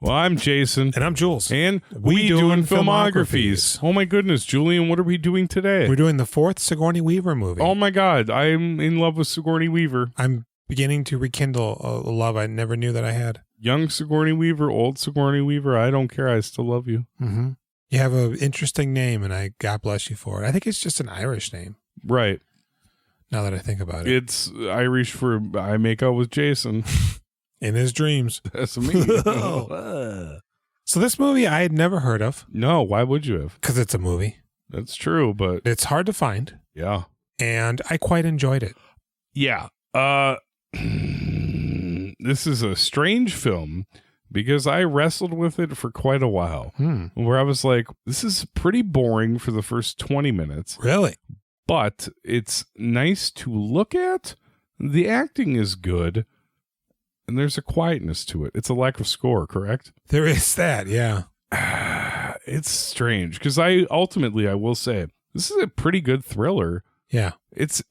Well, I'm Jason. And I'm Jules. And we doing filmographies. Oh my goodness, Julian, what are we doing today? We're doing the fourth Sigourney Weaver movie. Oh my God, I'm in love with Sigourney Weaver. I'm beginning to rekindle a love I never knew that I had. Young Sigourney Weaver, old Sigourney Weaver, I don't care. I still love you. Mm-hmm. You have an interesting name, and God bless you for it. I think it's just an Irish name. Right. Now that I think about it. It's Irish for I make out with Jason. In his dreams. That's me. So this movie I had never heard of. No, why would you have? Because it's a movie. That's true, but... It's hard to find. Yeah. And I quite enjoyed it. Yeah. This is a strange film because I wrestled with it for quite a while. Where I was like, this is pretty boring for the first 20 minutes. Really? But it's nice to look at. The acting is good. And there's a quietness to it. It's a lack of score, correct? There is that, yeah. It's strange because I will say this is a pretty good thriller. Yeah. It's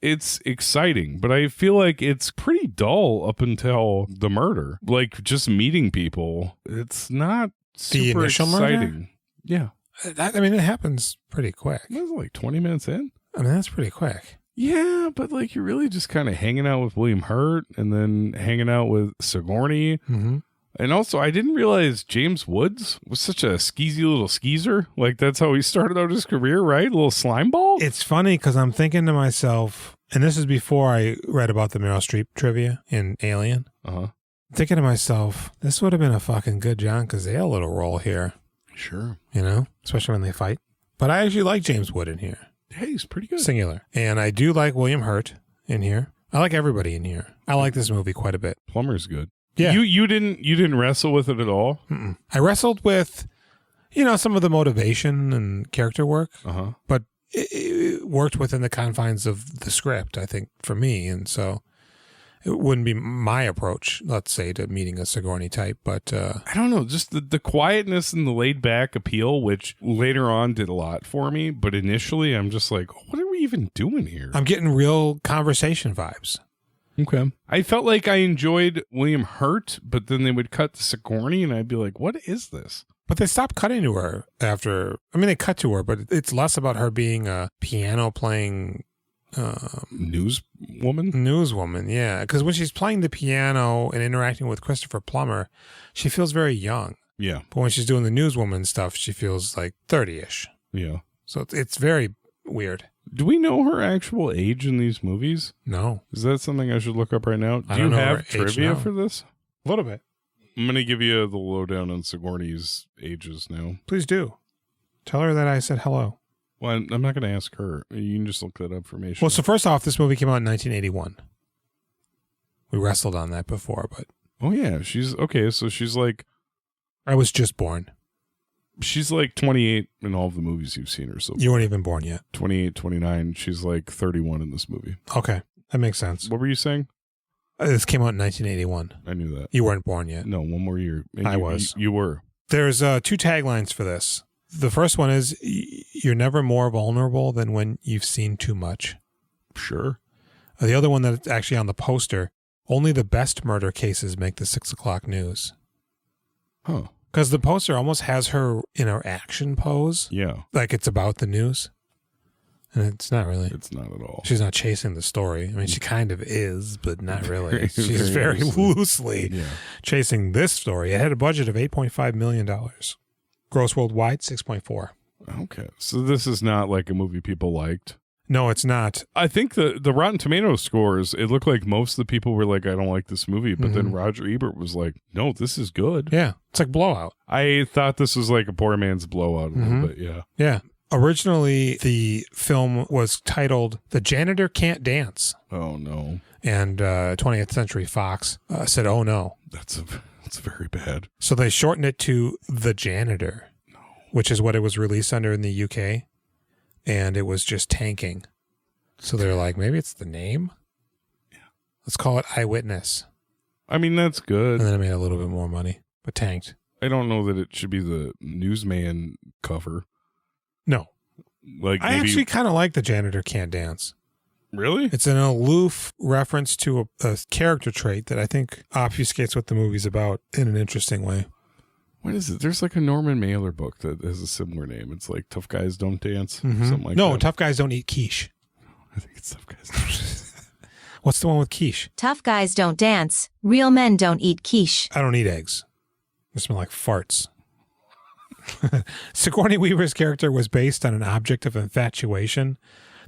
exciting, but I feel like it's pretty dull up until the murder. Like just meeting people. It's not super exciting. Murder? Yeah. I mean, it happens pretty quick. It was like 20 minutes in. I mean, that's pretty quick. Yeah, but like you're really just kind of hanging out with William Hurt and then hanging out with Sigourney. Mm-hmm. And also, I didn't realize James Woods was such a skeezy little skeezer. Like that's how he started out his career, right? A little slime ball. It's funny because I'm thinking to myself, and this is before I read about the Meryl Streep trivia in Alien. Uh-huh. Thinking to myself, this would have been a fucking good John Cazale little role here. Sure. You know, especially when they fight. But I actually like James Wood in here. Hey, he's pretty good. Singular. And I do like William Hurt in here. I like everybody in here. I like this movie quite a bit. Plummer's good. Yeah. You didn't wrestle with it at all? Mm-mm. I wrestled with, some of the motivation and character work. Uh-huh. But it worked within the confines of the script, I think, for me. And so it wouldn't be my approach, let's say, to meeting a Sigourney type, but... I don't know, just the quietness and the laid-back appeal, which later on did a lot for me, but initially I'm just like, what are we even doing here? I'm getting real conversation vibes. Okay. I felt like I enjoyed William Hurt, but then they would cut to Sigourney, and I'd be like, what is this? But they stopped cutting to her after... I mean, they cut to her, but it's less about her being a piano-playing... Newswoman, yeah. Because when she's playing the piano and interacting with Christopher Plummer, she feels very young. Yeah. But when she's doing the newswoman stuff, she feels like 30-ish. Yeah. So it's very weird. Do we know her actual age in these movies? No. Is that something I should look up right now? Do you have trivia for this? A little bit. I'm going to give you the lowdown on Sigourney's ages now. Please do. Tell her that I said hello. Well, I'm not going to ask her. You can just look that up for me. Well, so first off, this movie came out in 1981. We wrestled on that before, but... Oh, yeah. Okay, so she's like... I was just born. She's like 28 in all of the movies you've seen her. So you weren't even born yet. 28, 29. She's like 31 in this movie. Okay, that makes sense. What were you saying? This came out in 1981. I knew that. You weren't born yet. No, one more year. I was. You were. There's 2 taglines for this. The first one is, you're never more vulnerable than when you've seen too much. Sure. The other one that's actually on the poster, only the best murder cases make the 6 o'clock news. Huh. Because the poster almost has her in her action pose. Yeah. Like it's about the news. And it's not really. It's not at all. She's not chasing the story. I mean, she kind of is, but not really. She's very loosely chasing this story. It had a budget of $8.5 million. Gross worldwide, 6.4. Okay. So this is not like a movie people liked. No, it's not. I think the Rotten Tomatoes scores, it looked like most of the people were like, I don't like this movie. But then Roger Ebert was like, no, this is good. Yeah. It's like Blowout. I thought this was like a poor man's Blowout a little bit. Yeah. Yeah. Originally, the film was titled The Janitor Can't Dance. Oh, no. And 20th Century Fox said, oh, no. That's very bad. So they shortened it to The Janitor, which is what it was released under in the UK. And it was just tanking. So they're like, maybe it's the name? Yeah. Let's call it Eyewitness. I mean, that's good. And then it made a little bit more money, but tanked. I don't know that it should be the newsman cover. No. Like I actually kind of like The Janitor Can't Dance. Really? It's an aloof reference to a character trait that I think obfuscates what the movie's about in an interesting way. What is it? There's like a Norman Mailer book that has a similar name. It's like Tough Guys Don't Dance. Something like that. No, Tough Guys Don't Eat Quiche. I think it's Tough Guys Don't Dance. What's the one with quiche? Tough Guys Don't Dance. Real Men Don't Eat Quiche. I don't eat eggs. They smell like farts. Sigourney Weaver's character was based on an object of infatuation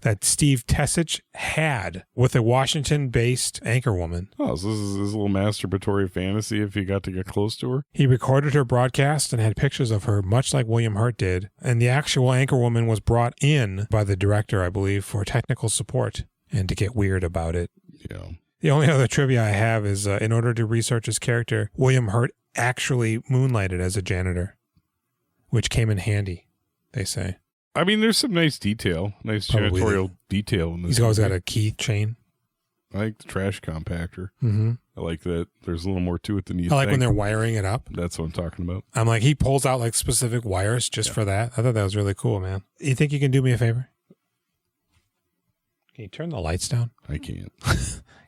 that Steve Tessich had with a Washington-based anchorwoman. Oh, so this is his little masturbatory fantasy if he got to get close to her? He recorded her broadcast and had pictures of her, much like William Hurt did. And the actual anchorwoman was brought in by the director, I believe, for technical support and to get weird about it. Yeah. The only other trivia I have is in order to research his character, William Hurt actually moonlighted as a janitor, which came in handy, they say. I mean, there's some nice detail, nice janitorial detail in this. He's always got a keychain. I like the trash compactor. Mm-hmm. I like that there's a little more to it than you I like think. when they're wiring it up. That's what I'm talking about. I'm like, he pulls out like specific wires just for that. I thought that was really cool, man. You think you can do me a favor? Can you turn the lights down? I can't.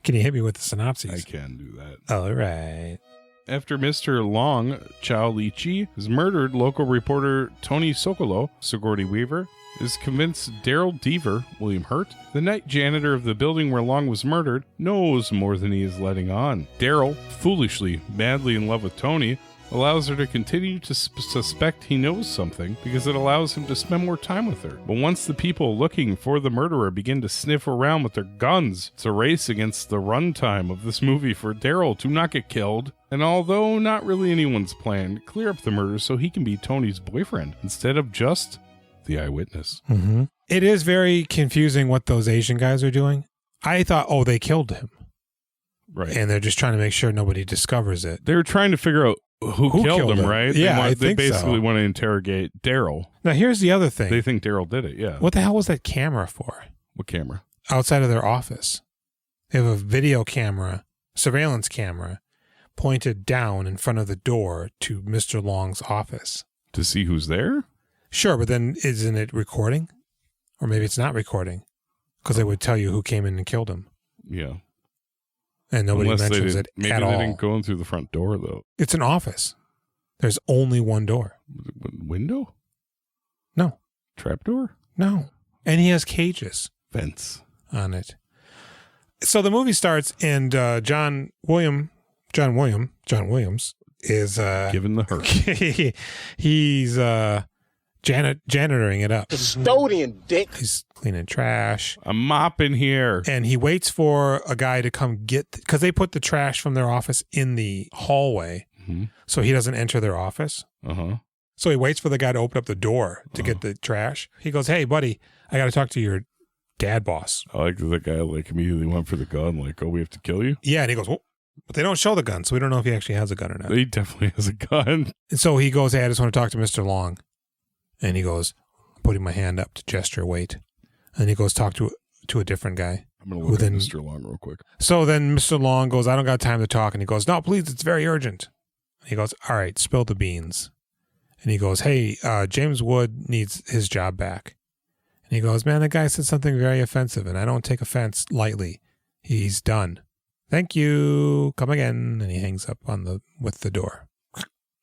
Can you hit me with the synopses? I can do that. All right. After Mr. Long, Chow Li-chi, is murdered, local reporter Tony Sokolow, Sigourney Weaver, is convinced Daryl Deaver, William Hurt, the night janitor of the building where Long was murdered, knows more than he is letting on. Daryl, foolishly, madly in love with Tony, allows her to continue to suspect he knows something because it allows him to spend more time with her. But once the people looking for the murderer begin to sniff around with their guns, it's a race against the runtime of this movie for Daryl to not get killed. And although not really anyone's plan, clear up the murder so he can be Tony's boyfriend instead of just the eyewitness. Mm-hmm. It is very confusing what those Asian guys are doing. I thought, oh, they killed him. Right. And they're just trying to make sure nobody discovers it. They're trying to figure out who killed him, right? Yeah, they basically want to interrogate Daryl. Now, here's the other thing. They think Daryl did it, yeah. What the hell was that camera for? What camera? Outside of their office. They have a video camera, surveillance camera, pointed down in front of the door to Mr. Long's office. To see who's there? Sure, but then isn't it recording? Or maybe it's not recording. Because they would tell you who came in and killed him. Yeah. And nobody mentions it maybe at all. Maybe they didn't go in through the front door, though. It's an office. There's only one door. Window? No. Trapdoor? No. And he has cages. Vents. On it. So the movie starts and John Williams is given the hurt. He's janitoring it up. Custodian, dick. He's cleaning trash. I'm mopping here. And he waits for a guy to come get, because they put the trash from their office in the hallway, so he doesn't enter their office. So he waits for the guy to open up the door to get the trash. He goes, "Hey, buddy, I got to talk to your dad boss." I like that the guy immediately went for the gun, like, "Oh, we have to kill you?" Yeah, and he goes, "Well," but they don't show the gun, so we don't know if he actually has a gun or not. He definitely has a gun. And so he goes, "Hey, I just want to talk to Mr. Long." And he goes, putting my hand up to gesture, wait. And he goes, talk to a different guy. I'm going to look at Mr. Long real quick. So then Mr. Long goes, "I don't got time to talk." And he goes, "No, please, it's very urgent." And he goes, "All right, spill the beans." And he goes, "Hey, James Wood needs his job back." And he goes, "Man, that guy said something very offensive, and I don't take offense lightly. He's done. Thank you. Come again." And he hangs up with the door.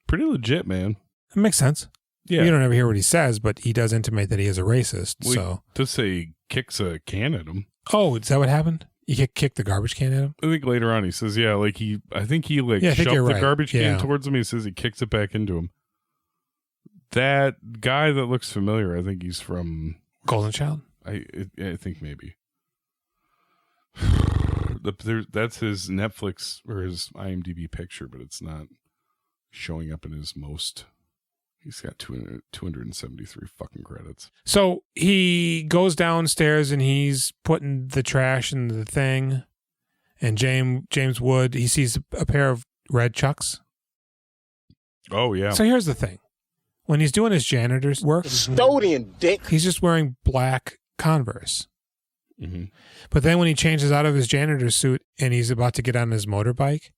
Pretty legit, man. It makes sense. Yeah. You don't ever hear what he says, but he does intimate that he is a racist. Well, so to say he kicks a can at him. Oh, is that what happened? You kicked the garbage can at him? I think later on he says, yeah, like I think he shoved the garbage can towards him. He says he kicks it back into him. That guy that looks familiar, I think he's from Golden Child? I think maybe. That's his Netflix or his IMDb picture, but it's not showing up in his most. He's got 273 fucking credits. So he goes downstairs and he's putting the trash in the thing. And James Wood, he sees a pair of red Chucks. Oh, yeah. So here's the thing. When he's doing his janitor's work, custodian, dick, he's just wearing black Converse. But then when he changes out of his janitor suit and he's about to get on his motorbike,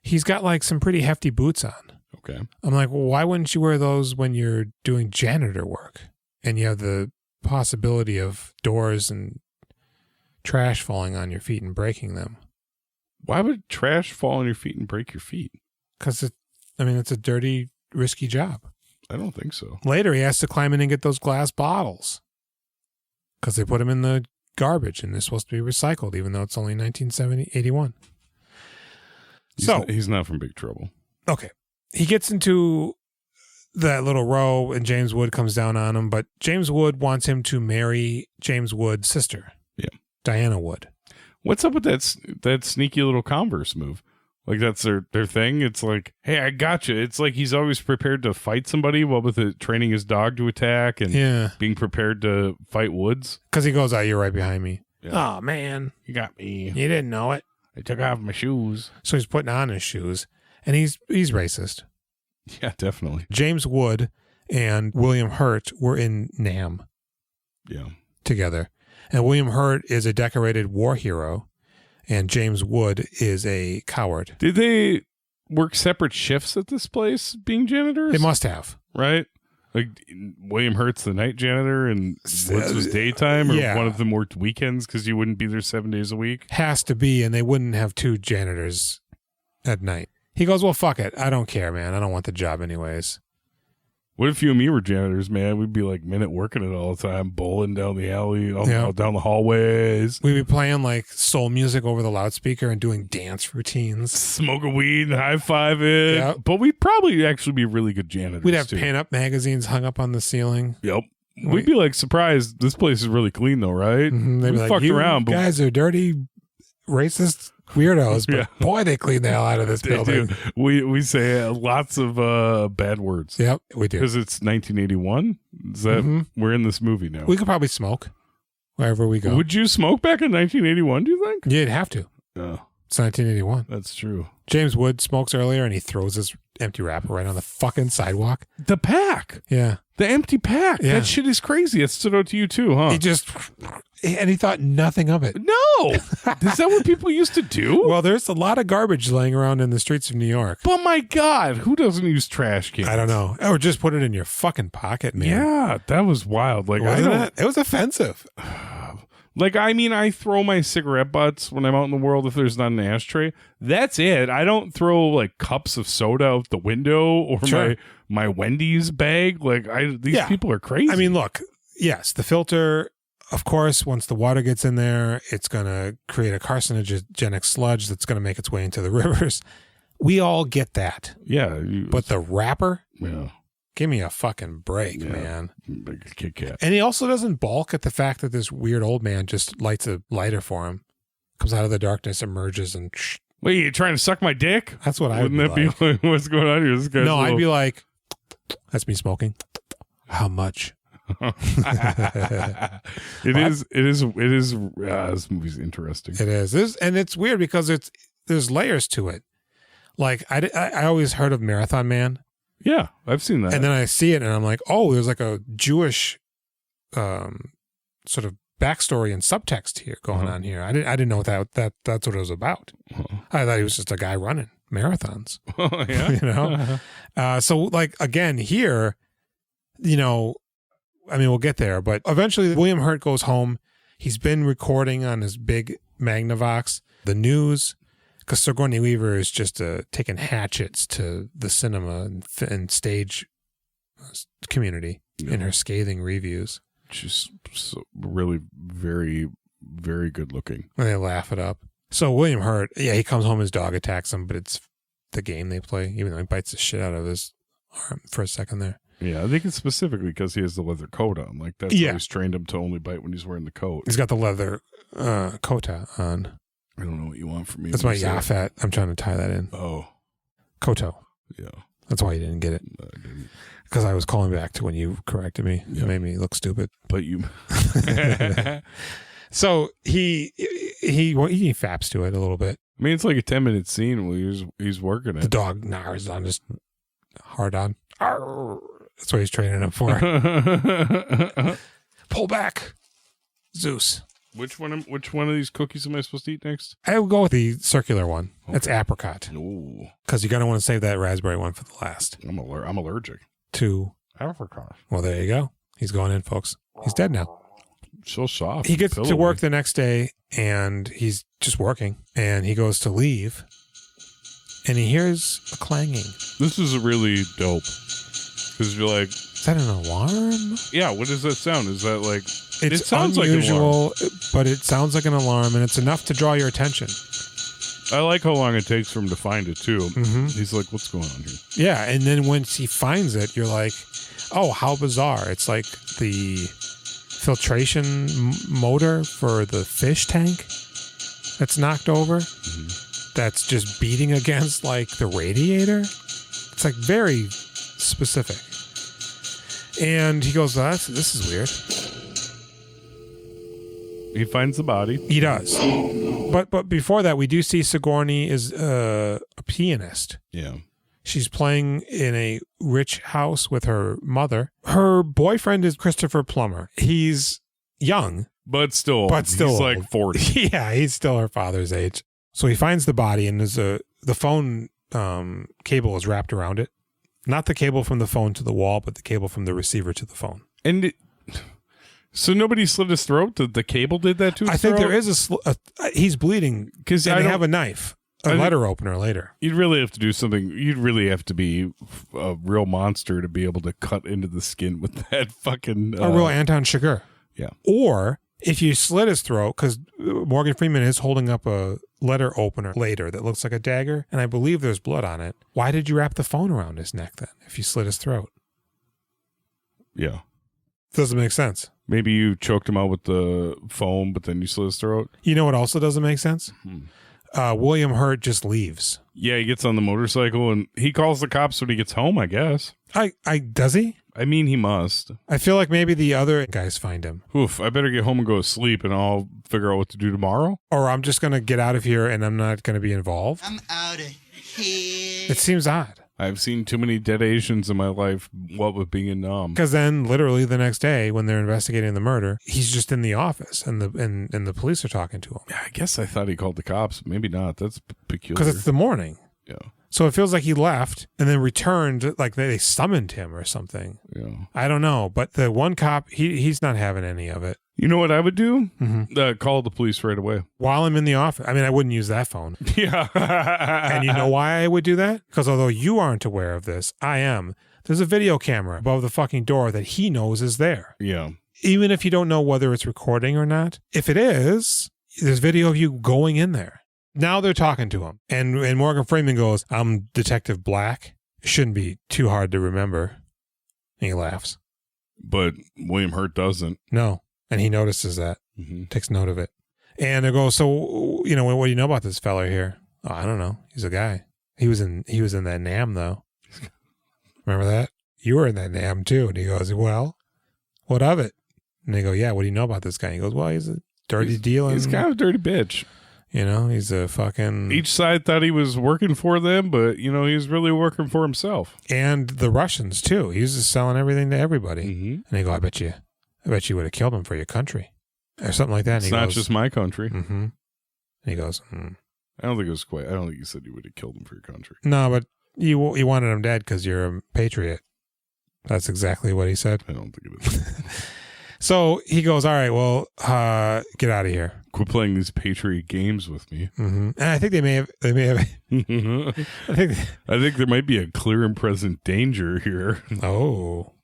he's got like some pretty hefty boots on. Okay. I'm like, well, why wouldn't you wear those when you're doing janitor work and you have the possibility of doors and trash falling on your feet and breaking them? Why would trash fall on your feet and break your feet? Because it's a dirty risky job. I don't think so. Later, he has to climb in and get those glass bottles because they put them in the garbage and they're supposed to be recycled, even though it's only 1981. He's not from big trouble. Okay. He gets into that little row and James Wood comes down on him, but James Wood wants him to marry James Wood's sister. Yeah. Diana Wood. What's up with that sneaky little Converse move? Like that's their thing. It's like, hey, I got you. It's like he's always prepared to fight somebody while with it, training his dog to attack and being prepared to fight Woods. Because he goes, you're right behind me. Yeah. Oh, man. You got me. You didn't know it. I took off my shoes. So he's putting on his shoes and he's racist. Yeah, definitely. James Wood and William Hurt were in Nam. Yeah. Together. And William Hurt is a decorated war hero. And James Wood is a coward. Did they work separate shifts at this place being janitors? They must have. Right? Like William Hurt's the night janitor and Woods was daytime? Or one of them worked weekends because you wouldn't be there 7 days a week? Has to be, and they wouldn't have two janitors at night. He goes, well, fuck it. I don't care, man. I don't want the job anyways. What if you and me were janitors, man? We'd be like minute working it all the time, bowling down the alley, all down the hallways. We'd be playing like soul music over the loudspeaker and doing dance routines. Smoking weed and high-fiving. Yep. But we'd probably actually be really good janitors, We'd have too. pin-up magazines hung up on the ceiling. Yep. We'd be like surprised. This place is really clean, though, right? Mm-hmm. They'd We be like, fucked you around. But guys are dirty, racist weirdos, but boy, they clean the hell out of this building. Do. We say lots of bad words. Yep, we do. Because it's 1981. Is that we're in this movie now? We could probably smoke wherever we go. Would you smoke back in 1981? Do you think? Yeah, you'd have to. Oh, it's 1981. That's true. James Wood smokes earlier, and he throws his empty wrapper right on the fucking sidewalk. The pack. Yeah. The empty pack. Yeah. That shit is crazy. It stood out to you too, huh? And he thought nothing of it. No. Is that what people used to do? Well, there's a lot of garbage laying around in the streets of New York. But my God, who doesn't use trash cans? I don't know. Or just put it in your fucking pocket, man. Yeah, that was wild. Like, Wasn't it? It was offensive. Like, I mean, I throw my cigarette butts when I'm out in the world if there's not an ashtray. That's it. I don't throw like cups of soda out the window or my Wendy's bag. Like, these people are crazy. I mean, look, yes, the filter, of course, once the water gets in there, it's going to create a carcinogenic sludge that's going to make its way into the rivers. We all get that. Yeah. But the wrapper? Yeah. Give me a fucking break, man. Like a Kit Kat. And he also doesn't balk at the fact that this weird old man just lights a lighter for him, comes out of the darkness, emerges, and wait, you trying to suck my dick? That's what I would Wouldn't that be like, what's going on here? This guy's I'd be like, that's me smoking. How much? It is. This movie's interesting. It is. And it's weird because there's layers to it. Like I always heard of Marathon Man. Yeah, I've seen that. And then I see it and I'm like, oh, there's like a Jewish sort of backstory and subtext here going on here. I didn't know that's what it was about. I thought he was just a guy running marathons. Oh, yeah. You know? So like again here, you know, I mean, we'll get there, but eventually William Hurt goes home. He's been recording on his big Magnavox, the news, because Sigourney Weaver is just taking hatchets to the cinema and stage community in her scathing reviews. She's really very, very good looking. And they laugh it up. So William Hurt, he comes home, his dog attacks him, but it's the game they play, even though he bites the shit out of his arm for a second there. Yeah, I think it's specifically because he has the leather coat on. Like that's always trained him to only bite when he's wearing the coat. He's got the leather kota on. I don't know what you want from me. That's my Yafat. I'm trying to tie that in. Oh. Koto. Yeah. That's why you didn't get it. I didn't. Because I was calling back to when you corrected me. Yeah. It made me look stupid. But you... So he faps to it a little bit. I mean, it's like a 10-minute scene where he's working it. The dog gnars on his hard on. Arr! That's what he's training him for. Pull back. Zeus. Which one of these cookies am I supposed to eat next? I will go with the circular one. Okay. It's apricot. Ooh. Because you're going to want to save that raspberry one for the last. I'm allergic. To apricot. Well, there you go. He's going in, folks. He's dead now. So soft. He gets to work the next day, and he's just working. And he goes to leave. and he hears a clanging. This is really dope. Because you're like... Is that an alarm? Yeah, what does that sound? Is that like... It sounds unusual, like an alarm. but it sounds like an alarm, and it's enough to draw your attention. I like how long it takes for him to find it, too. Mm-hmm. He's like, what's going on here? Yeah, and then once he finds it, you're like, oh, how bizarre. It's like the filtration motor for the fish tank that's knocked over. Mm-hmm. That's just beating against, like, the radiator. It's, like, very specific. And he goes, this is weird. He finds the body. He does. But before that, we do see Sigourney is a pianist. Yeah. She's playing in a rich house with her mother. Her boyfriend is Christopher Plummer. He's young. But still He's old. Like 40. Yeah, he's still her father's age. So he finds the body, and there's the phone cable is wrapped around it. Not the cable from the phone to the wall, but the cable from the receiver to the phone. And so nobody slit his throat? The cable did that to his I think throat? there is he's bleeding because they have a knife, a letter opener later. You'd really have to do something. You'd really have to be a real monster to be able to cut into the skin with that fucking... a real Anton Chigurh. Yeah. Or if you slit his throat, because Morgan Freeman is holding up a letter opener later that looks like a dagger, and I believe there's blood on it. Why did you wrap the phone around his neck then if you slit his throat? Yeah. Doesn't make sense. Maybe you choked him out with the foam, but then you slit his throat. You know what also doesn't make sense? William Hurt just leaves. Yeah, he gets on the motorcycle and he calls the cops when he gets home, I guess. Does he? I mean, he must. I feel like maybe the other guys find him. Oof, I better get home and go to sleep and I'll figure out what to do tomorrow. Or I'm just going to get out of here and I'm not going to be involved. I'm out of here. It seems odd. I've seen too many dead Asians in my life, what with being a numb. Because then literally the next day when they're investigating the murder, he's just in the office and the police are talking to him. Yeah, I guess I thought he called the cops. Maybe not. That's peculiar. Because it's the morning. Yeah. So it feels like he left and then returned, like they summoned him or something. Yeah. I don't know. But the one cop, he's not having any of it. You know what I would do? Mm-hmm. Call the police right away. While I'm in the office. I mean, I wouldn't use that phone. Yeah. And you know why I would do that? Because although you aren't aware of this, I am. There's a video camera above the fucking door that he knows is there. Yeah. Even if you don't know whether it's recording or not. If it is, there's video of you going in there. Now they're talking to him. And Morgan Freeman goes, I'm Detective Black. Shouldn't be too hard to remember. And he laughs. But William Hurt doesn't. No. And he notices that. Mm-hmm. Takes note of it. And they go, so, what do you know about this fella here? Oh, I don't know. He's a guy. He was in that NAM, though. Remember that? You were in that NAM, too. And he goes, well, what of it? And they go, yeah, what do you know about this guy? And he goes, well, he's a dirty dealer. He's kind of a dirty bitch. He's a fucking... Each side thought he was working for them, but, he was really working for himself. And the Russians, too. He was just selling everything to everybody. Mm-hmm. And they go, I bet you would have killed him for your country. Or something like that. And it's not just my country. Mm-hmm. And he goes, I don't think it was quite... I don't think you said you would have killed him for your country. No, but you wanted him dead because you're a patriot. That's exactly what he said. I don't think it is. So he goes, all right, well, get out of here. Quit playing these patriot games with me. Mm-hmm. And I think they may have. I think there might be a clear and present danger here. Oh,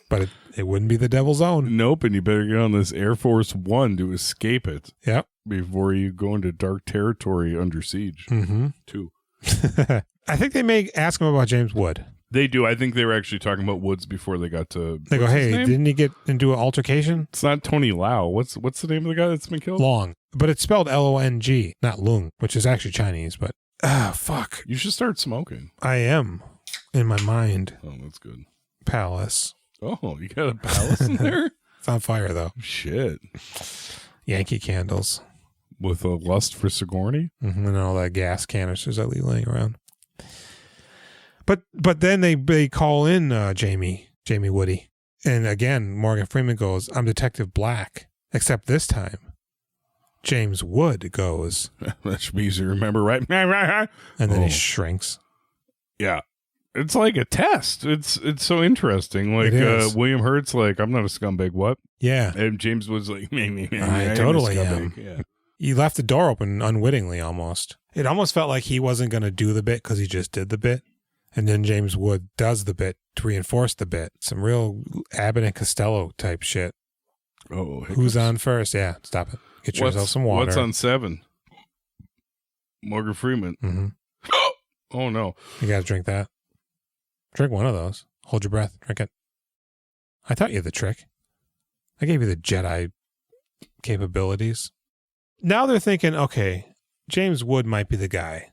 but it wouldn't be the devil's own. Nope, and you better get on this Air Force One to escape it. Yep. Before you go into dark territory under siege. Mm-hmm. Too. I think they may ask him about James Wood. They do. I think they were actually talking about Woods before they got to... They go, hey, didn't he get into an altercation? It's not Tony Lau. What's the name of the guy that's been killed? Long. But it's spelled Long, not Lung, which is actually Chinese, but... fuck. You should start smoking. I am. In my mind. Oh, that's good. Palace. Oh, you got a palace in there? It's on fire, though. Shit. Yankee candles. With a lust for Sigourney? Mm-hmm, and all that gas canisters that leave laying around. But then they call in Jamie Woody. And again, Morgan Freeman goes, I'm Detective Black. Except this time, James Wood goes. That should be easy to remember, right? And then he shrinks. Yeah. It's like a test. It's so interesting. Like William Hurt's like, I'm not a scumbag, what? Yeah. And James Wood's like, I totally am. Yeah. He left the door open unwittingly almost. It almost felt like he wasn't going to do the bit because he just did the bit. And then James Wood does the bit to reinforce the bit. Some real Abbott and Costello type shit. Oh, who's on first? Yeah, stop it. Get yourself some water. What's on 7? Morgan Freeman. Mm-hmm. Oh, no. You got to drink that. Drink one of those. Hold your breath. Drink it. I taught you the trick. I gave you the Jedi capabilities. Now they're thinking, okay, James Wood might be the guy.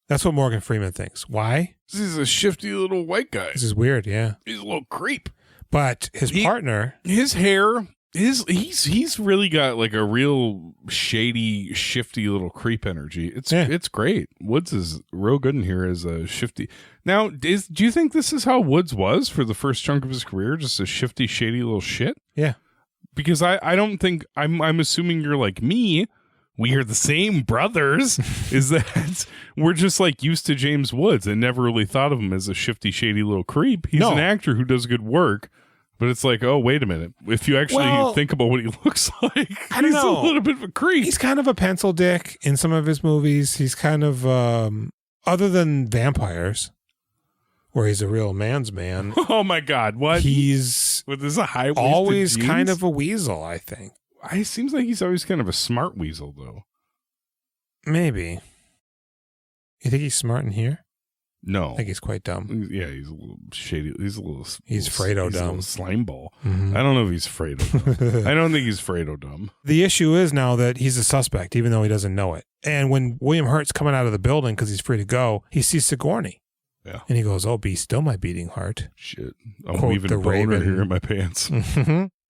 That's what Morgan Freeman thinks. Why? He's a shifty little white guy. This is weird, yeah. He's a little creep. But his partner... His hair... He's really got like a real shady, shifty little creep energy. It's great. Woods is real good in here as a shifty. Now, do you think this is how Woods was for the first chunk of his career? Just a shifty, shady little shit? Yeah. Because I don't think I'm assuming you're like me. We are the same brothers. Is that we're just like used to James Woods and never really thought of him as a shifty, shady little creep. He's an actor who does good work. But it's like, oh, wait a minute. If you actually think about what he looks like, I don't know. A little bit of a creep. He's kind of a pencil dick in some of his movies. He's kind of, other than Vampires, where he's a real man's man. Oh, my God. What? He's with this high-waisted always jeans? kind of a weasel, I think. It seems like he's always kind of a smart weasel, though. Maybe. You think he's smart in here? No. I think he's quite dumb. Yeah, he's a little shady. He's Fredo dumb. Slime ball. Mm-hmm. I don't know if he's Fredo dumb. I don't think he's Fredo dumb. The issue is now that he's a suspect, even though he doesn't know it. And when William Hurt's coming out of the building because he's free to go, he sees Sigourney. Yeah. And he goes, "Oh, be still my beating heart." Shit. I'm weaving a boner here in my pants.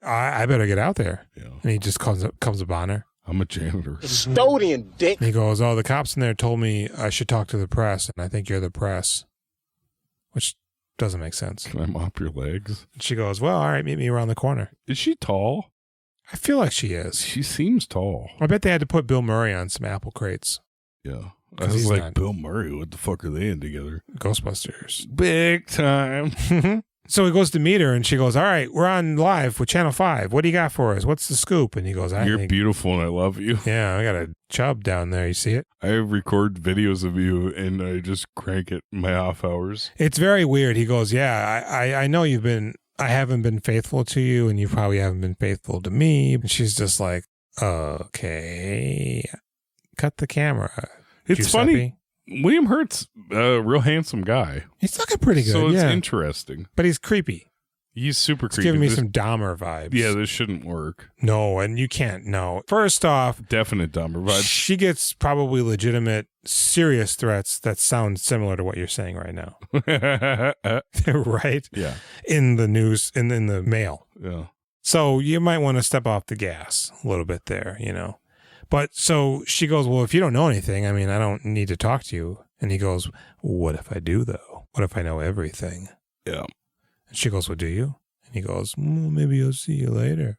I better get out there. Yeah. And he just comes upon her. I'm a janitor. Custodian, dick. And he goes, "Oh, the cops in there told me I should talk to the press, and I think you're the press." Which doesn't make sense. Can I mop your legs? And she goes, "Well, all right, meet me around the corner." Is she tall? I feel like she is. She seems tall. I bet they had to put Bill Murray on some apple crates. Yeah. I was like, Bill Murray, what the fuck are they in together? Ghostbusters. Big time. So he goes to meet her, and she goes, "All right, we're on live with Channel 5. What do you got for us? What's the scoop?" And he goes, You're beautiful, and I love you. Yeah, I got a chub down there. You see it? I record videos of you, and I just crank it in my off hours. It's very weird. He goes, "Yeah, I know I haven't been faithful to you, and you probably haven't been faithful to me." And she's just like, "Okay, cut the camera." It's Giuseppe. funny. William Hurt's a real handsome guy. He's looking pretty good. So it's interesting. But he's creepy. He's super creepy. He's giving me some Dahmer vibes. Yeah, this shouldn't work. No, and you can't. No. First off, definite Dahmer vibes. She gets probably legitimate, serious threats that sound similar to what you're saying right now. Right? Yeah. In the news, in the mail. Yeah. So you might want to step off the gas a little bit there, you know. But so she goes, "Well, if you don't know anything, I mean, I don't need to talk to you." And he goes, "What if I do, though? What if I know everything?" Yeah. And she goes, "Well, do you?" And he goes, "Well, maybe I'll see you later."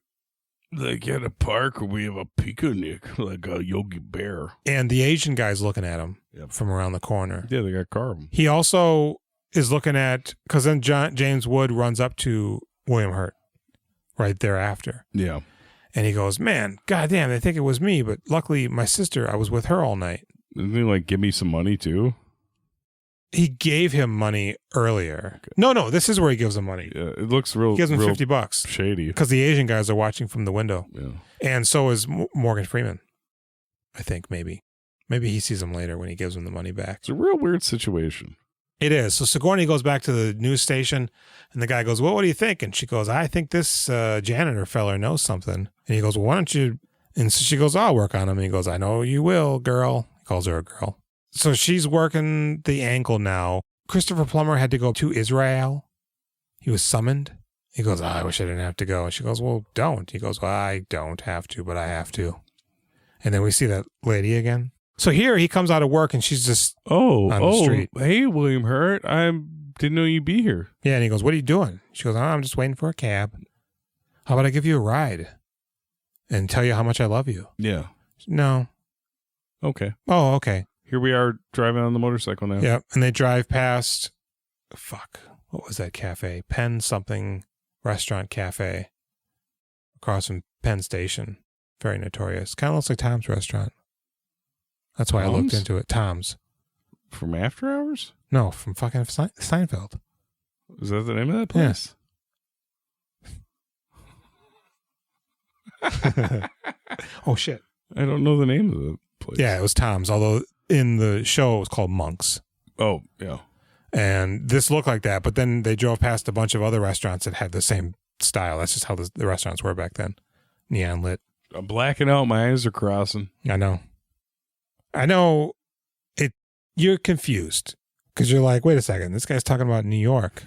Like at a park where we have a picnic, like a Yogi Bear. And the Asian guy's looking at him from around the corner. Yeah, they got carved. He also is looking at, because then James Wood runs up to William Hurt right thereafter. Yeah. And he goes, "Man, goddamn, they think it was me, but luckily my sister, I was with her all night." Didn't he like give me some money too? He gave him money earlier. Okay. No, this is where he gives him money. Yeah, it looks real. He gives him $50. Shady. Because the Asian guys are watching from the window. Yeah. And so is Morgan Freeman. I think maybe. Maybe he sees him later when he gives him the money back. It's a real weird situation. It is. So Sigourney goes back to the news station, and the guy goes, "Well, what do you think?" And she goes, "I think this janitor feller knows something." And he goes, "Well, why don't you?" And so she goes, "I'll work on him." And he goes, "I know you will, girl." He calls her a girl. So she's working the angle now. Christopher Plummer had to go to Israel. He was summoned. He goes, "I wish I didn't have to go." And she goes, "Well, don't." He goes, "Well, I don't have to, but I have to." And then we see that lady again. So here he comes out of work and she's just on the street. Hey, William Hurt, I didn't know you'd be here. Yeah, and he goes, "What are you doing?" She goes, "Oh, I'm just waiting for a cab. How about I give you a ride and tell you how much I love you?" Yeah. No. Okay. Oh, okay. Here we are driving on the motorcycle now. Yep, and they drive past, what was that cafe? Penn something restaurant cafe across from Penn Station. Very notorious. Kind of looks like Tom's Restaurant. That's why I looked Tom's? into it. Tom's. From After Hours? No, from fucking Seinfeld. Is that the name of that place? Oh, shit. I don't know the name of the place. Yeah, it was Tom's, although in the show it was called Monk's. Oh, yeah. And this looked like that, but then they drove past a bunch of other restaurants that had the same style. That's just how the restaurants were back then. Neon lit. I'm blacking out. My eyes are crossing. I know it. You're confused because you're like, wait a second, this guy's talking about New York.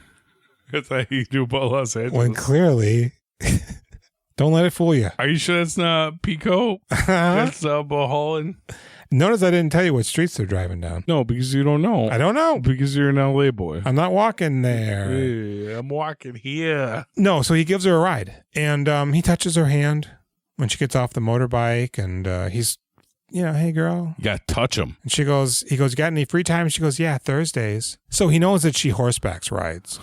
That's how you do about Los Angeles. When clearly, don't let it fool you. Are you sure that's not Pico? That's Mulholland? Notice I didn't tell you what streets they're driving down. No, because you don't know. I don't know. Because you're an LA boy. I'm not walking there. Hey, I'm walking here. No, so he gives her a ride, and he touches her hand when she gets off the motorbike, and he's, hey, girl. You got to touch him. And he goes, you got any free time? She goes, yeah, Thursdays. So he knows that she horsebacks rides.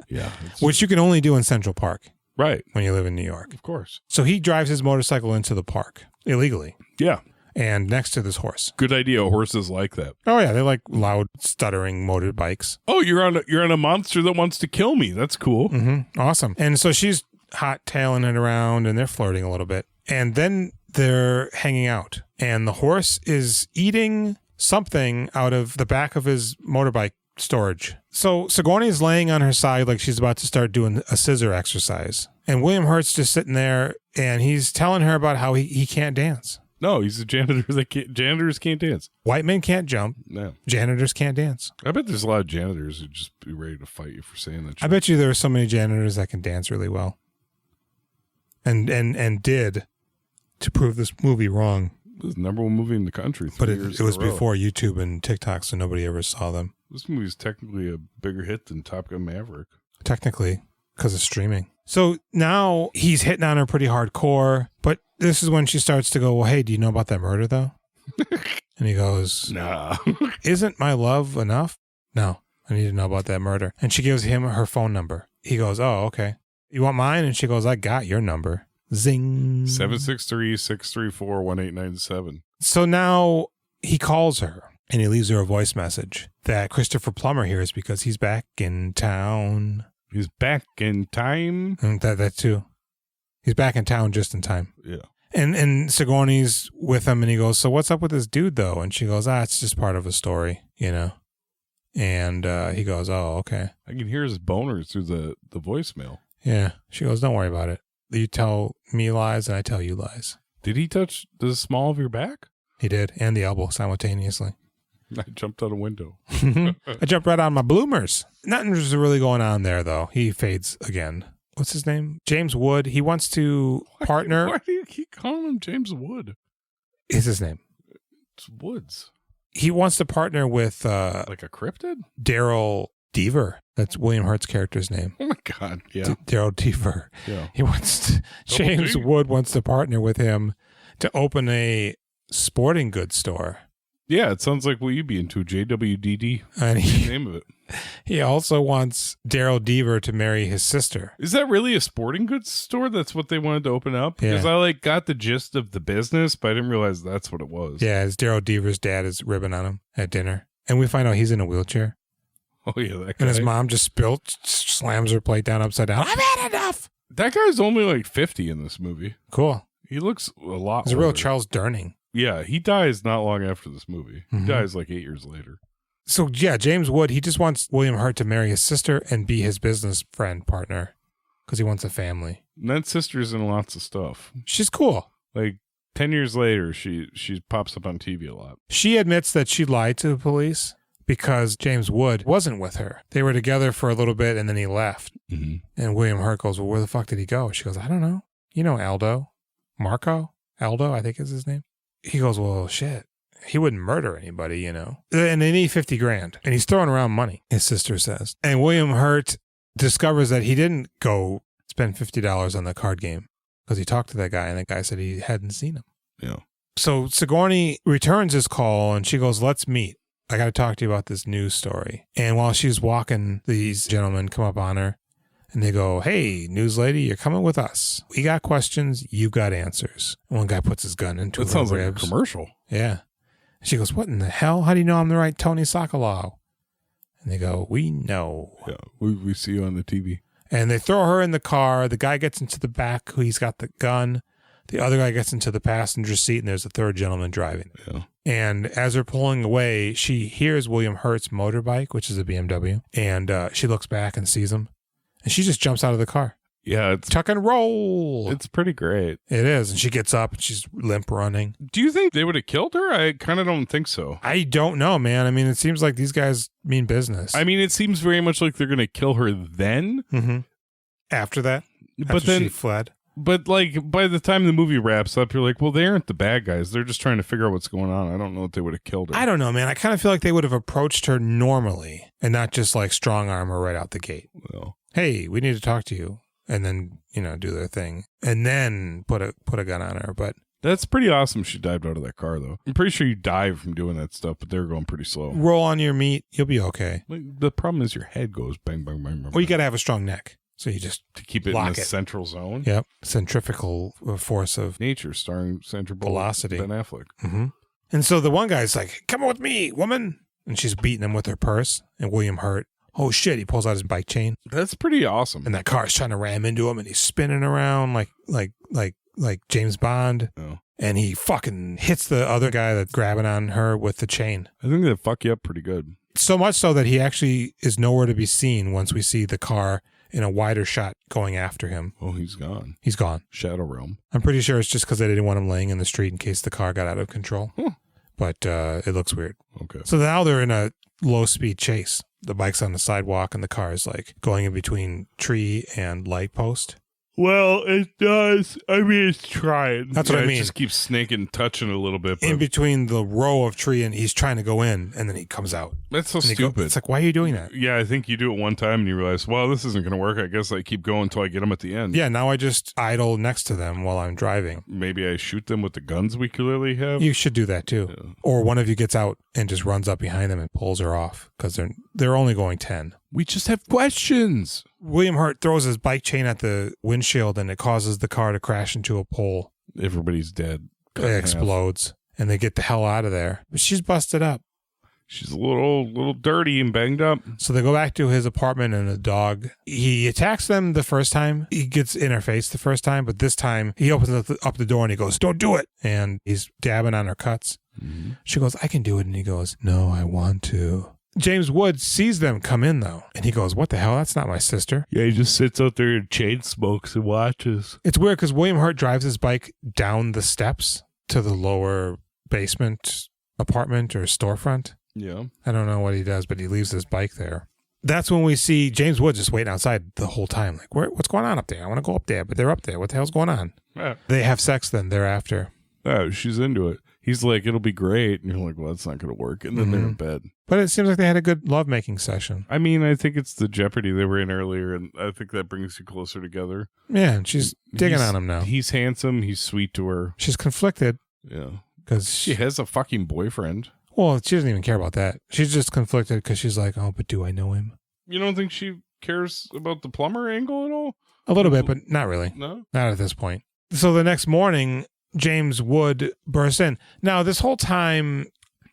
Yeah. Which you can only do in Central Park. Right. When you live in New York. Of course. So he drives his motorcycle into the park illegally. Yeah. And next to this horse. Good idea. Horses like that. Oh yeah, they like loud, stuttering motorbikes. Oh, you're on a monster that wants to kill me. That's cool. Mm-hmm. Awesome. And so she's hot tailing it around, and they're flirting a little bit. And then they're hanging out, and the horse is eating something out of the back of his motorbike storage. So Sigourney's laying on her side like she's about to start doing a scissor exercise. And William Hurt's just sitting there, and he's telling her about how he can't dance. No, he's a janitor. Janitors can't dance. White men can't jump. No. Janitors can't dance. I bet there's a lot of janitors who'd just be ready to fight you for saying that. I bet you there are so many janitors that can dance really well. And did to prove this movie wrong. It was the number one movie in the country. But it was before YouTube and TikTok, so nobody ever saw them. This movie is technically a bigger hit than Top Gun Maverick. Technically, because of streaming. So now he's hitting on her pretty hardcore, but this is when she starts to go, well, hey, do you know about that murder, though? And he goes, nah. Isn't my love enough? No, I need to know about that murder. And she gives him her phone number. He goes, oh, okay. You want mine? And she goes, I got your number. Zing. 763-634-1897. So now he calls her and he leaves her a voice message that Christopher Plummer hears because he's back in town. He's back in time. And that too. He's back in town just in time. Yeah. And Sigourney's with him and he goes, so what's up with this dude though? And she goes, it's just part of a story, And he goes, oh, okay. I can hear his boner through the voicemail. Yeah. She goes, don't worry about it. You tell me lies and I tell you lies. Did he touch the small of your back? He did. And the elbow simultaneously. I jumped out a window. I jumped right on my bloomers. Nothing's really going on there, though. He fades again. What's his name? James Wood. He wants to partner. Why do you keep calling him James Wood? Is his name? It's Woods. He wants to partner with like a cryptid? Daryl Deaver. That's William Hurt's character's name. Oh my God. Yeah. Daryl Deaver. Yeah. He wants James Wood wants to partner with him to open a sporting goods store. Yeah, it sounds like what you'd be into, JWDD. And the name of it. He also wants Daryl Deaver to marry his sister. Is that really a sporting goods store? That's what they wanted to open up? Yeah. Because I got the gist of the business, but I didn't realize that's what it was. Yeah, it's Daryl Deaver's dad is ribbing on him at dinner. And we find out he's in a wheelchair. Oh, yeah, that guy. And his mom just slams her plate down upside down. I've had enough. That guy's only like 50 in this movie. Cool. He looks a lot He's a older. real Charles Durning. Yeah, he dies not long after this movie. Mm-hmm. He dies like 8 years later. So, yeah, James Wood, he just wants William Hurt to marry his sister and be his business friend partner because he wants a family. And that sister's in lots of stuff. She's cool. Like 10 years later, she pops up on TV a lot. She admits that she lied to the police because James Wood wasn't with her. They were together for a little bit and then he left. Mm-hmm. And William Hurt goes, well, where the fuck did he go? She goes, I don't know. You know Aldo? Marco? Aldo, I think is his name. He goes, well, shit. He wouldn't murder anybody, And they need $50,000. And he's throwing around money, his sister says. And William Hurt discovers that he didn't go spend $50 on the card game because he talked to that guy and that guy said he hadn't seen him. Yeah. So Sigourney returns his call and she goes, let's meet. I got to talk to you about this news story. And while she's walking, these gentlemen come up on her and they go, hey, news lady, you're coming with us. We got questions. You've got answers. And one guy puts his gun into her That sounds like a ribs. commercial. Yeah. She goes, what in the hell? How do you know I'm the right Tony Sokolow? And they go, we know. Yeah, we see you on the TV. And they throw her in the car. The guy gets into the back. He's got the gun. The other guy gets into the passenger seat, and there's a third gentleman driving. Yeah. And as they're pulling away, she hears William Hurt's motorbike, which is a BMW, and she looks back and sees him. And she just jumps out of the car. Yeah, it's Tuck and roll. It's pretty great. It is. And she gets up and she's limp running. Do you think they would have killed her? I kind of don't think so. I don't know, man. I mean, it seems like these guys mean business. I mean, it seems very much like they're going to kill her then. Mm-hmm. After that? But then she fled? But like by the time the movie wraps up, you're like, well, they aren't the bad guys. They're just trying to figure out what's going on. I don't know if they would have killed her. I don't know, man. I kind of feel like they would have approached her normally and not just like strong arm her right out the gate. Well, hey, we need to talk to you. And then, do their thing. And then put a gun on her. But that's pretty awesome she dived out of that car, though. I'm pretty sure you dive from doing that stuff, but they're going pretty slow. Roll on your meat. You'll be okay. Like, the problem is your head goes bang, bang, bang, bang. Well, you got to have a strong neck. So you just to keep it in the central zone. Yep. Centrifugal force of nature, starring Sandra Bullock, velocity. Ben Affleck. Mm-hmm. And so the one guy's like, come with me, woman. And she's beating him with her purse. And William Hurt, oh shit, he pulls out his bike chain. That's pretty awesome. And that car's trying to ram into him and he's spinning around like James Bond. Oh. And he fucking hits the other guy that's grabbing on her with the chain. I think they fuck you up pretty good. So much so that he actually is nowhere to be seen once we see the car in a wider shot going after him. Oh, he's gone. He's gone. Shadow Realm. I'm pretty sure it's just because they didn't want him laying in the street in case the car got out of control. But it looks weird. Okay. So now they're in a low-speed chase. The bike's on the sidewalk and the car is like going in between tree and light post. Well, it does. I mean, it's trying. That's what I mean. It just keeps snaking, touching a little bit. In between the row of tree, and he's trying to go in, and then he comes out. That's so stupid. It's like, why are you doing that? Yeah, I think you do it one time, and you realize, well, this isn't going to work. I guess I keep going until I get them at the end. Yeah, now I just idle next to them while I'm driving. Maybe I shoot them with the guns we clearly have. You should do that, too. Yeah. Or one of you gets out and just runs up behind them and pulls her off, because they're only going 10. We just have questions. William Hurt throws his bike chain at the windshield and it causes the car to crash into a pole. Everybody's dead. It explodes and they get the hell out of there. But she's busted up. She's a little dirty and banged up. So they go back to his apartment and the dog. He attacks them the first time. He gets in her face the first time, but this time he opens up the door and he goes, don't do it. And he's dabbing on her cuts. Mm-hmm. She goes, I can do it. And he goes, no, I want to. James Woods sees them come in, though, and he goes, what the hell? That's not my sister. Yeah, he just sits out there and chain smokes and watches. It's weird because William Hurt drives his bike down the steps to the lower basement apartment or storefront. Yeah. I don't know what he does, but he leaves his bike there. That's when we see James Woods just waiting outside the whole time. Like, what's going on up there? I want to go up there, but they're up there. What the hell's going on? Yeah. They have sex then thereafter. Oh, she's into it. He's like, it'll be great. And you're like, well, that's not going to work. And then they're in bed. But it seems like they had a good lovemaking session. I mean, I think it's the Jeopardy they were in earlier. And I think that brings you closer together. Yeah, and she's digging on him now. He's handsome. He's sweet to her. She's conflicted. Yeah. Because she has a fucking boyfriend. Well, she doesn't even care about that. She's just conflicted because she's like, oh, but do I know him? You don't think she cares about the Plummer angle at all? A little bit, but not really. No? Not at this point. So the next morning, James Wood bursts in. Now, this whole time,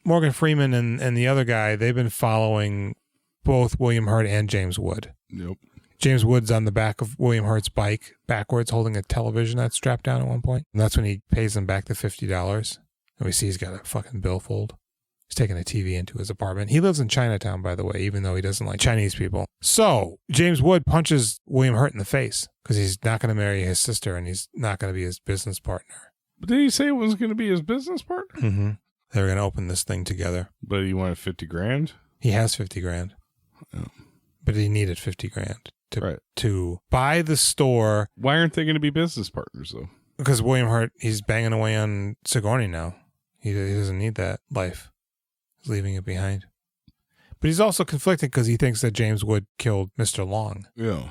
Morgan Freeman and the other guy, they've been following both William Hurt and James Wood. Yep. James Wood's on the back of William Hurt's bike, backwards, holding a television that's strapped down at one point. And that's when he pays them back the $50. And we see he's got a fucking billfold. He's taking a TV into his apartment. He lives in Chinatown, by the way, even though he doesn't like Chinese people. So James Wood punches William Hurt in the face because he's not going to marry his sister and he's not going to be his business partner. But did he say it was going to be his business partner? Mm-hmm. They were going to open this thing together. But he wanted $50,000? He has $50,000. Oh. But he needed $50,000 to buy the store. Why aren't they going to be business partners, though? Because William Hurt, he's banging away on Sigourney now. He doesn't need that life. He's leaving it behind. But he's also conflicted because he thinks that James Wood killed Mr. Long. Yeah.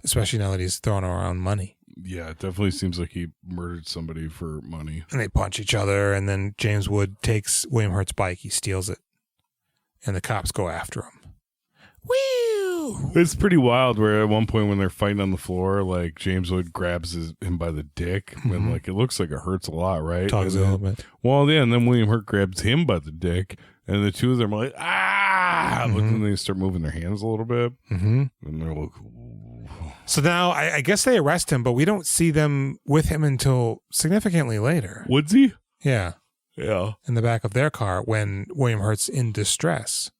Especially now that he's throwing around money. Yeah, it definitely seems like he murdered somebody for money. And they punch each other, and then James Wood takes William Hurt's bike. He steals it. And the cops go after him. Woo! no. It's pretty wild where at one point when they're fighting on the floor, like James Wood grabs him by the dick and like it looks like it hurts a lot, right? Tugs a little bit. Well, yeah, and then William Hurt grabs him by the dick and the two of them are like, but then they start moving their hands a little bit and they're like, ooh. So now I guess they arrest him, but we don't see them with him until significantly later. Woodsy? Yeah. Yeah. In the back of their car when William Hurt's in distress.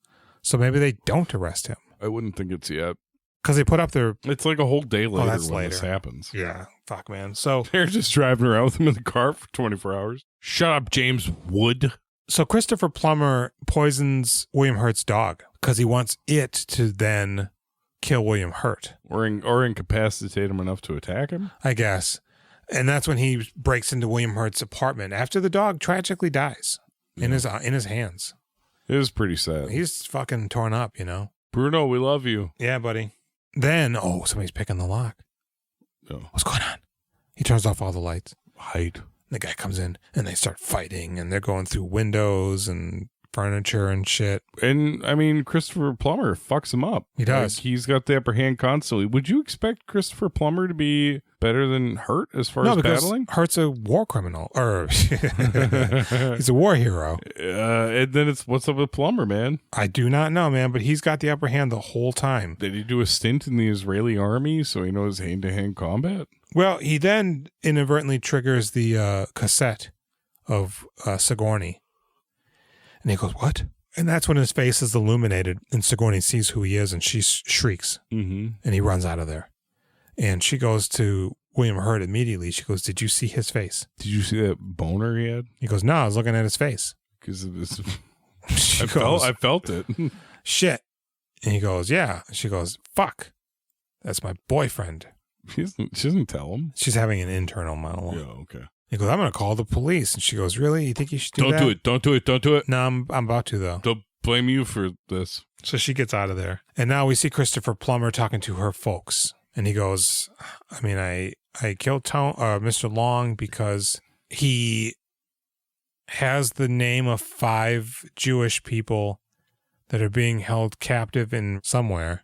So maybe they don't arrest him. I wouldn't think it's yet. Because they put up their... It's like a whole day later that's when later. this happens. Yeah. Fuck, man. So They're just driving around with him in the car for 24 hours. Shut up, James Wood. So Christopher Plummer poisons William Hurt's dog because he wants it to then kill William Hurt. Or incapacitate him enough to attack him? I guess. And that's when he breaks into William Hurt's apartment after the dog tragically dies in his hands. It was pretty sad. He's fucking torn up, you know. Bruno, we love you. Yeah, buddy. Then, somebody's picking the lock. No. What's going on? He turns off all the lights. Hide. The guy comes in and they start fighting and they're going through windows and furniture and shit. And I mean, Christopher Plummer fucks him up. He does. Like, he's got the upper hand constantly. Would you expect Christopher Plummer to be better than Hurt as far as because battling? Hurt's a war criminal. Or he's a war hero. And then it's what's up with Plummer, man? I do not know, man, but he's got the upper hand the whole time. Did he do a stint in the Israeli army so he knows hand-to-hand combat? Well, he then inadvertently triggers the cassette of Sigourney. And he goes, what? And that's when his face is illuminated and Sigourney sees who he is and she shrieks. Mm-hmm. And he runs out of there. And she goes to William Hurt immediately. She goes, did you see his face? Did you see that boner he had? He goes, no, I was looking at his face. Because of this. She I felt it. Shit. And he goes, yeah. And she goes, fuck. That's my boyfriend. She doesn't tell him. She's having an internal monologue. Yeah, okay. He goes, I'm going to call the police. And she goes, really? You think you should do that? Don't do it. No, I'm about to, though. Don't blame you for this. So she gets out of there. And now we see Christopher Plummer talking to her folks. And he goes, I mean, I killed Mr. Long because he has the name of 5 Jewish people that are being held captive in somewhere.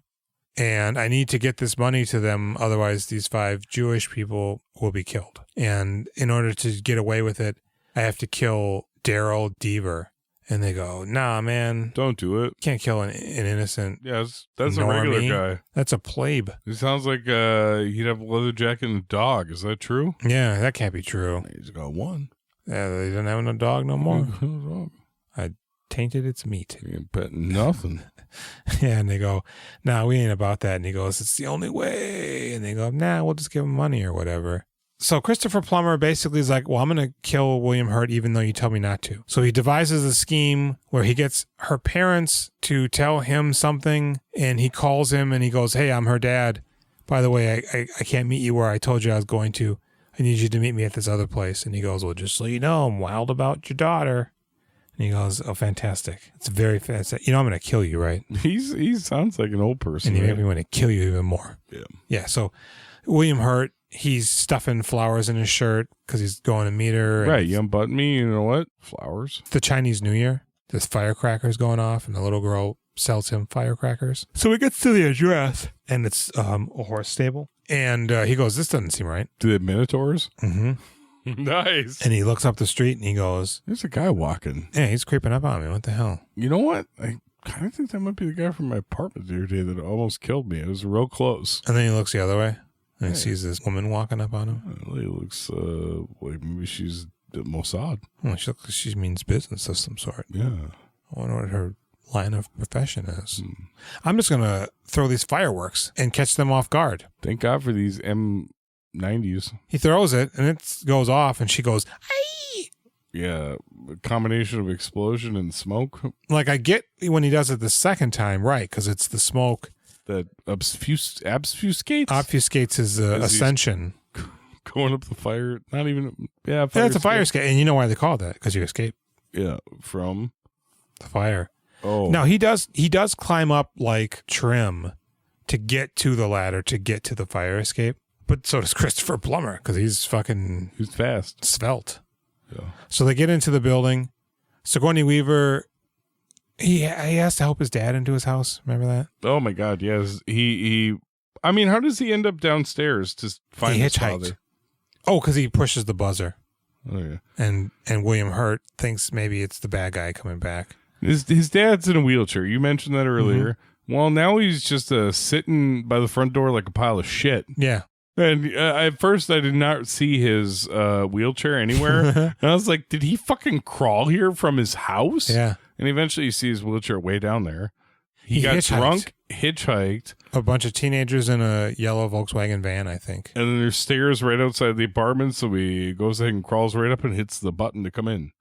And I need to get this money to them. Otherwise, these 5 Jewish people will be killed. And in order to get away with it, I have to kill Daryl Deaver. And they go, nah, man. Don't do it. Can't kill an innocent. Yes, that's normie. a regular guy. That's a plebe. It sounds like he'd have a leather jacket and a dog. Is that true? Yeah, that can't be true. He's got one. Yeah, they don't have no dog no more. Dog. I tainted its meat. You ain't betting nothing. Yeah, and they go, nah, we ain't about that. And he goes, it's the only way. And they go, nah, we'll just give him money or whatever. So Christopher Plummer basically is like, well, I'm going to kill William Hurt even though you tell me not to. So he devises a scheme where he gets her parents to tell him something, and he calls him and he goes, hey, I'm her dad. By the way, I can't meet you where I told you I was going to. I need you to meet me at this other place. And he goes, well, just so you know, I'm wild about your daughter. And he goes, oh, fantastic. It's very fantastic. You know, I'm going to kill you, right? He sounds like an old person. And he right? made me want to kill you even more. Yeah. Yeah, so William Hurt, he's stuffing flowers in his shirt because he's going to meet her. Right, you unbutton me, you know what? Flowers. The Chinese New Year, there's firecrackers going off, and the little girl sells him firecrackers. So he gets to the address, and it's a horse stable. And he goes, this doesn't seem right. Do they have minotaurs? Mm-hmm. Nice. And he looks up the street, and he goes, There's a guy walking. yeah, he's creeping up on me. What the hell? You know what? I kind of think that might be the guy from my apartment the other day that almost killed me. It was real close. And then he looks the other way, and he sees this woman walking up on him. Well, he looks like maybe she's the Mossad. Oh, she looks like she means business of some sort. Yeah. I wonder what her line of profession is. I'm just going to throw these fireworks and catch them off guard. Thank God for these M90s. He throws it, and it goes off, and she goes, "Aye!" Yeah, a combination of explosion and smoke Like, I get when he does it the second time, right, because it's the smoke that obfuscates obfuscates his ascension. going up the fire. Not even, yeah, Yeah, it's a fire escape, and you know why they call it that, because you escape Yeah, from the fire. Oh, Now, he does climb up like trim to get to the ladder, to get to the fire escape, but so does Christopher Plummer, because he's fucking he's fast. svelte. Yeah. So they get into the building. Sigourney Weaver He has to help his dad into his house. Remember that? Oh my God, yes. I mean, how does he end up downstairs to find his father? Oh, because he pushes the buzzer. Oh yeah. And William Hurt thinks maybe it's the bad guy coming back. His dad's in a wheelchair. You mentioned that earlier. Mm-hmm. Well, now he's just sitting by the front door like a pile of shit. Yeah. And at first, I did not see his wheelchair anywhere. And I was like, did he fucking crawl here from his house? Yeah. And eventually, you see his wheelchair way down there. He got drunk, hitchhiked. A bunch of teenagers in a yellow Volkswagen van, I think. And then there's stairs right outside the apartment, so he goes ahead and crawls right up and hits the button to come in.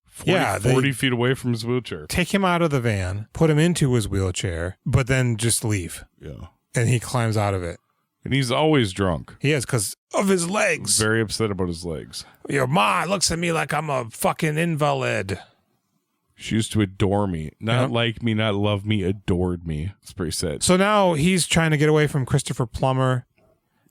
40 feet away from his wheelchair. Take him out of the van, put him into his wheelchair, but then just leave. Yeah. And he climbs out of it. And he's always drunk. He is, because of his legs. Very upset about his legs. Your ma looks at me like I'm a fucking invalid. She used to adore me. Not like me, not love me, adored me. It's pretty sad. So now he's trying to get away from Christopher Plummer,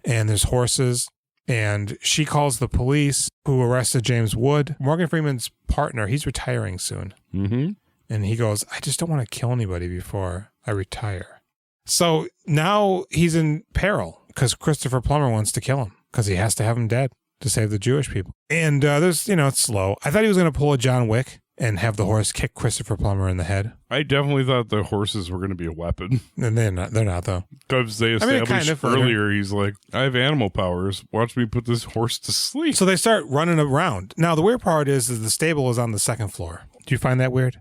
and there's horses, and she calls the police, who arrested James Wood. Morgan Freeman's partner, he's retiring soon. Mm-hmm. And he goes, I just don't want to kill anybody before I retire. So now he's in peril because Christopher Plummer wants to kill him because he has to have him dead to save the Jewish people. And it's slow. I thought he was going to pull a John Wick and have the horse kick Christopher Plummer in the head. I definitely thought the horses were going to be a weapon. And they're not though. Because they established earlier, he's like, I have animal powers. Watch me put this horse to sleep. So they start running around. Now, the weird part is the stable is on the second floor. Do you find that weird?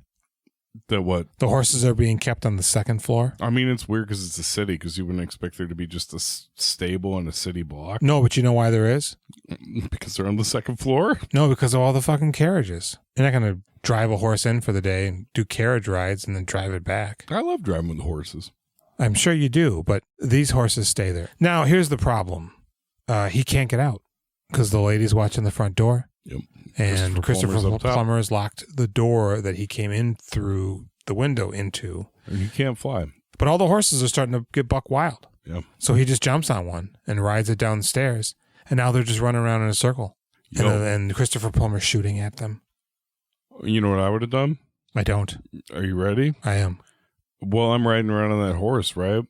That what? The horses are being kept on the second floor? I mean, it's weird because it's a city, because you wouldn't expect there to be just a stable on a city block. No, but you know why there is? Because they're on the second floor? No, because of all the fucking carriages. You're not going to drive a horse in for the day and do carriage rides and then drive it back. I love driving with the horses. I'm sure you do, but these horses stay there. Now, here's the problem. He can't get out because the lady's watching the front door. Yep. And Christopher Plummer has locked the door that he came in through the window into. And he can't fly. But all the horses are starting to get buck wild. Yeah. So he just jumps on one and rides it down the stairs. And now they're just running around in a circle. And Christopher Plummer's shooting at them. You know what I would have done? I don't. Are you ready? I am. Well, I'm riding around on that horse, right?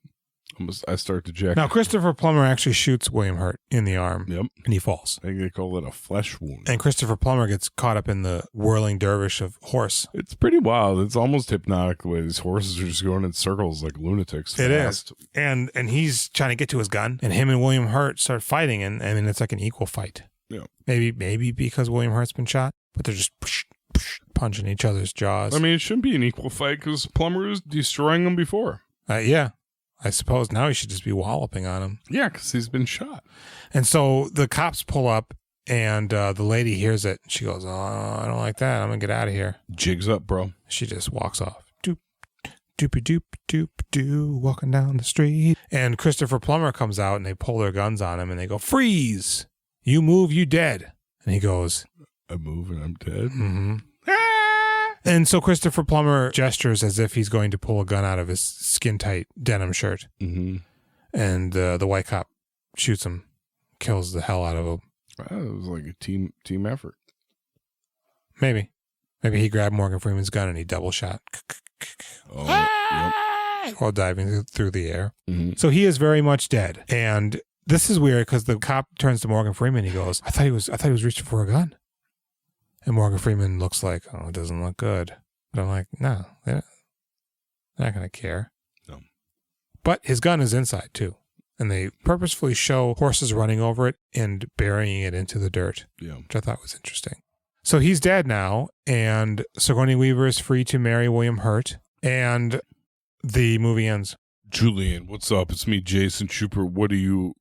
I start to jack. Now, Christopher Plummer actually shoots William Hurt in the arm. Yep. And he falls. I think they call it a flesh wound. And Christopher Plummer gets caught up in the whirling dervish of horse. It's pretty wild. It's almost hypnotic the way these horses are just going in circles like lunatics. It is. And he's trying to get to his gun. And him and William Hurt start fighting. And I mean, it's like an equal fight. Yeah. Maybe because William Hurt's been shot, but they're just punching each other's jaws. I mean, it shouldn't be an equal fight because Plummer was destroying them before. Yeah. I suppose now he should just be walloping on him. Yeah, because he's been shot. And so the cops pull up, and the lady hears it. She goes, oh, I don't like that. I'm going to get out of here. Jigs up, bro. She just walks off. Doop, doopy doop, doop, doo, walking down the street. And Christopher Plummer comes out, and they pull their guns on him, and they go, freeze! You move, you dead. And he goes, I move and I'm dead? Mm-hmm. And so Christopher Plummer gestures as if he's going to pull a gun out of his skin-tight denim shirt. Mm-hmm. And the white cop shoots him, kills the hell out of him. Wow, it was like a team effort. Maybe he grabbed Morgan Freeman's gun and he double shot. Yep. While diving through the air. Mm-hmm. So he is very much dead. And this is weird because the cop turns to Morgan Freeman and he goes, I thought he was reaching for a gun. And Morgan Freeman looks like, oh, it doesn't look good. But I'm like, no, they're not going to care. No. But his gun is inside, too. And they purposefully show horses running over it and burying it into the dirt, which I thought was interesting. So he's dead now, and Sigourney Weaver is free to marry William Hurt, and the movie ends. Julian, what's up? It's me, Jason Schupert. What do you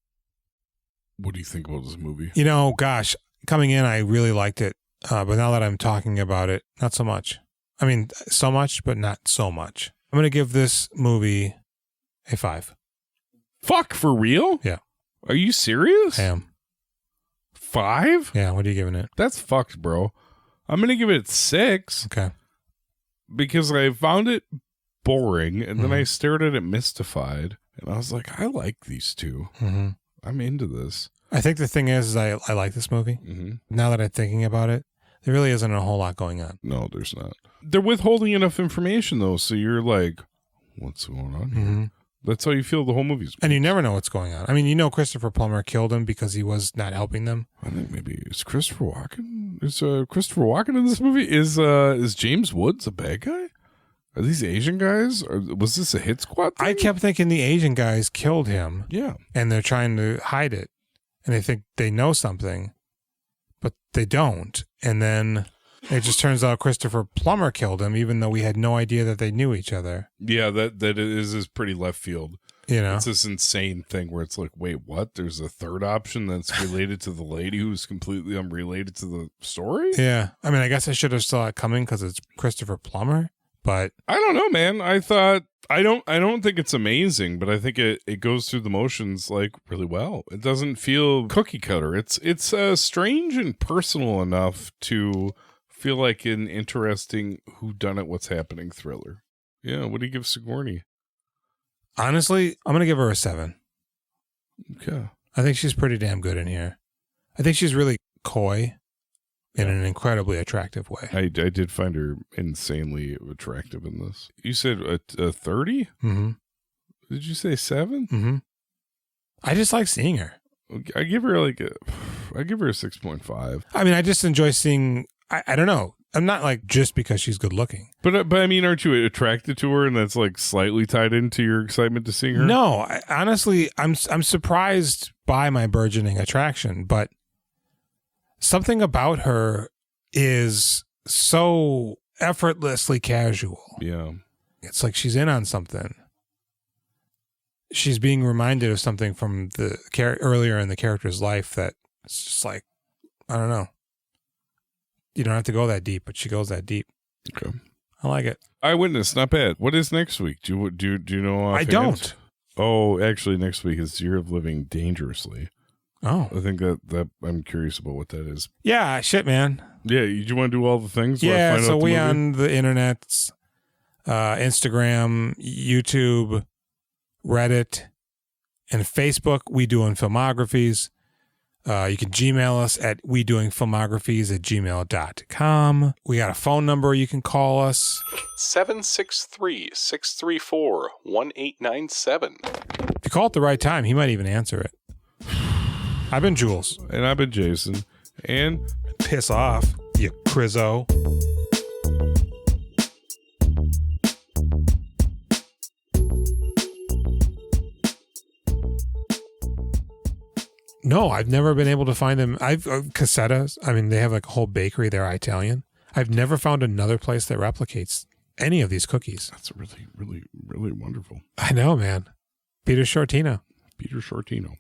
think about this movie? You know, gosh, coming in, I really liked it. But now that I'm talking about it, not so much. I mean, so much, but not so much. I'm going to give this movie a 5. Fuck, for real? Yeah. Are you serious? I am. 5? Yeah, what are you giving it? That's fucked, bro. I'm going to give it 6. Okay. Because I found it boring, and then I stared at it mystified, and I was like, I like these two. Mm-hmm. I'm into this. I think the thing is I like this movie. Mm-hmm. Now that I'm thinking about it, There really isn't a whole lot going on. No, there's not. They're withholding enough information, though, so you're like, what's going on here? Mm-hmm. That's how you feel the whole movie's. And you never know what's going on. I mean, you know Christopher Plummer killed him because he was not helping them. I think maybe is Christopher Walken. Is Christopher Walken in this movie? Is James Woods a bad guy? Are these Asian guys? Or was this a hit squad thing? I kept thinking the Asian guys killed him. Yeah. And they're trying to hide it. And they think they know something, but they don't. And then it just turns out Christopher Plummer killed him, even though we had no idea that they knew each other. Yeah, that is pretty left field. You know? It's this insane thing where it's like, wait, what? There's a third option that's related to the lady who's completely unrelated to the story? Yeah. I mean, I guess I should have saw it coming because it's Christopher Plummer, but I don't know, man. I thought I don't think it's amazing, but I think it goes through the motions like really well. It doesn't feel cookie cutter. It's strange and personal enough to feel like an interesting whodunit what's happening thriller. Yeah, what do you give Sigourney? honestly, I'm going to give her a 7. Okay. I think she's pretty damn good in here. I think she's really coy in an incredibly attractive way. I did find her insanely attractive in this. You said a 30? Mm-hmm. Did you say 7? Mm-hmm. I just like seeing her. I give her a 6.5. I mean, I just enjoy seeing, I don't know. I'm not like just because she's good looking. But I mean, aren't you attracted to her and that's like slightly tied into your excitement to seeing her? No, honestly, I'm surprised by my burgeoning attraction, but something about her is so effortlessly casual. Yeah. It's like she's in on something. She's being reminded of something from the earlier in the character's life that it's just like, I don't know. You don't have to go that deep, but she goes that deep. Okay. I like it. Eyewitness, not bad. What is next week? Do you know? I don't. Oh, actually, next week is Year of Living Dangerously. Oh, I think that I'm curious about what that is. yeah, shit, man. Yeah, you want to do all the things? Yeah, so we on the internet, Instagram, YouTube, Reddit, and Facebook. We doing filmographies. You can Gmail us at wedoingfilmographies@gmail.com. We got a phone number you can call us. 763-634-1897. If you call at the right time, he might even answer it. I've been Jules. And I've been Jason. And Piss off, you Crizzo. No, I've never been able to find them. I've Casetas. I mean, they have like a whole bakery. They're Italian. I've never found another place that replicates any of these cookies. that's really, really, really wonderful. I know, man. Peter Shortino. Peter Shortino.